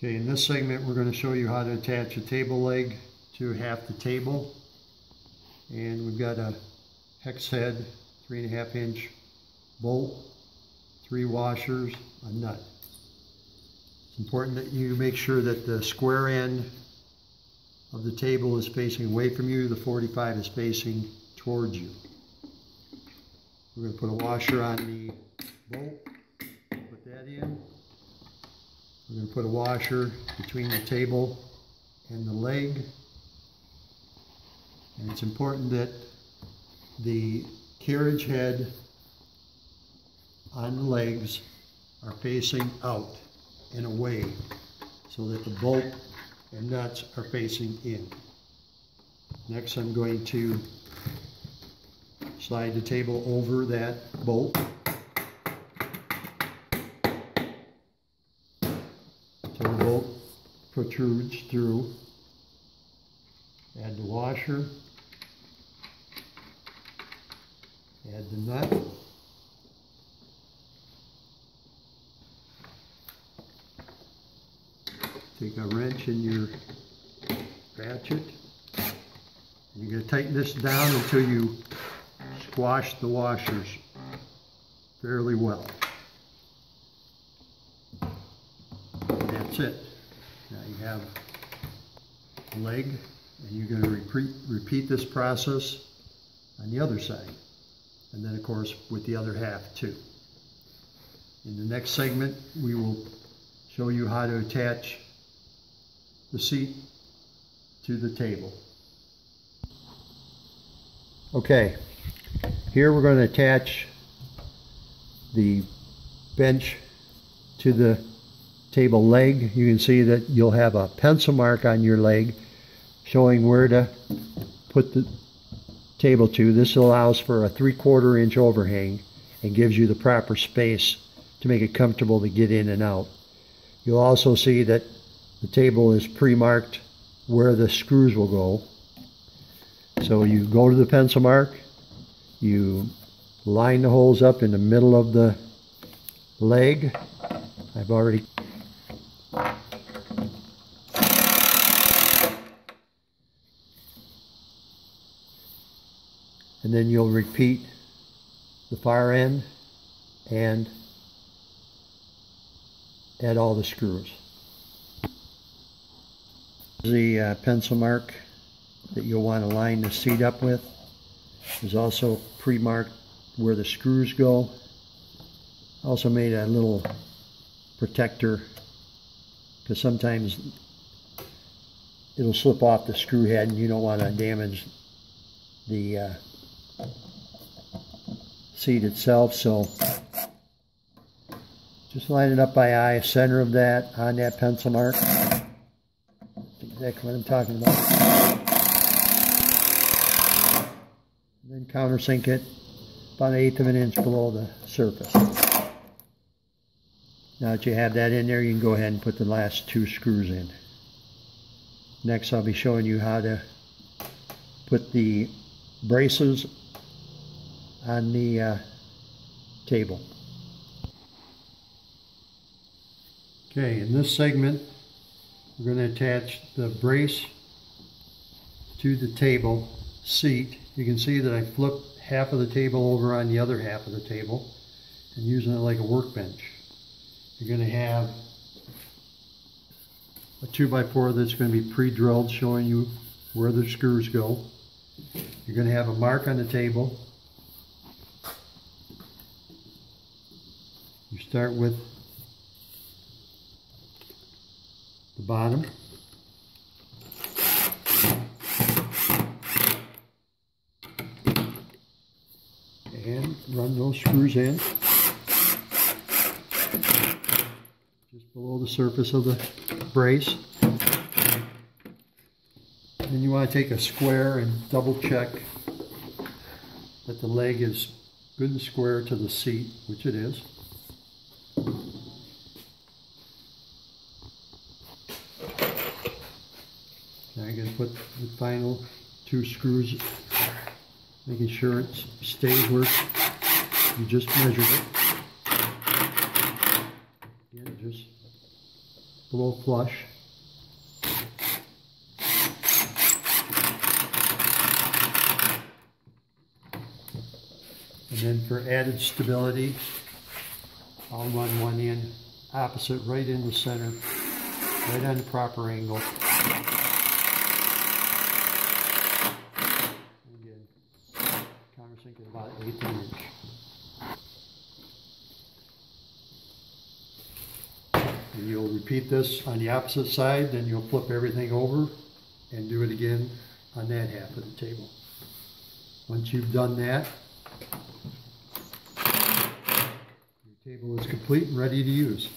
Okay, in this segment we're going to show you how to attach a table leg to half the table. And we've got a hex head, 3.5 inch bolt, 3 washers, a nut. It's important that you make sure that the square end of the table is facing away from you, the 45 is facing towards you. We're going to put a washer on the bolt, put that in. We're going to put a washer between the table and the leg. And it's important that the carriage head on the legs are facing out and away so that the bolt and nuts are facing in. Next, I'm going to slide the table over that bolt until the bolt protrudes through. Add the washer, add the nut, take a wrench in your ratchet. You're going to tighten this down until you squash the washers fairly well. And that's it. Now you have a leg, and you're going to repeat this process on the other side. And then of course with the other half too. In the next segment we will show you how to attach the seat to the table. Okay, here we're going to attach the bench to the table leg. You can see that you'll have a pencil mark on your leg showing where to put the table to. This allows for a 3/4 inch overhang and gives you the proper space to make it comfortable to get in and out. You'll also see that the table is pre-marked where the screws will go. So you go to the pencil mark, you line the holes up in the middle of the leg. I've already and then you'll repeat the far end and add all the screws. The pencil mark that you'll want to line the seat up with is also pre-marked where the screws go. Also made a little protector because sometimes it'll slip off the screw head and you don't want to damage the seat itself. So just line it up by eye, center of that on that pencil mark. That's exactly what I'm talking about. And then countersink it about 1/8 of an inch below the surface. Now that you have that in there, you can go ahead and put the last 2 screws in. Next, I'll be showing you how to put the braces on the table. Okay, in this segment, we're going to attach the brace to the table seat. You can see that I flipped half of the table over on the other half of the table and using it like a workbench. You're going to have a 2x4 that's going to be pre-drilled showing you where the screws go. You're going to have a mark on the table. You start with the bottom. And run those screws in just below the surface of the brace. Then you want to take a square and double check that the leg is good and square to the seat, which it is. Now I'm going to put the final 2 screws, making sure it stays where you just measured it. Again, just a little flush. And then for added stability, I'll run one in opposite, right in the center, right on the proper angle. Again, countersink at about 1/8 inch. And you'll repeat this on the opposite side, then you'll flip everything over and do it again on that half of the table. Once you've done that, your table is complete and ready to use.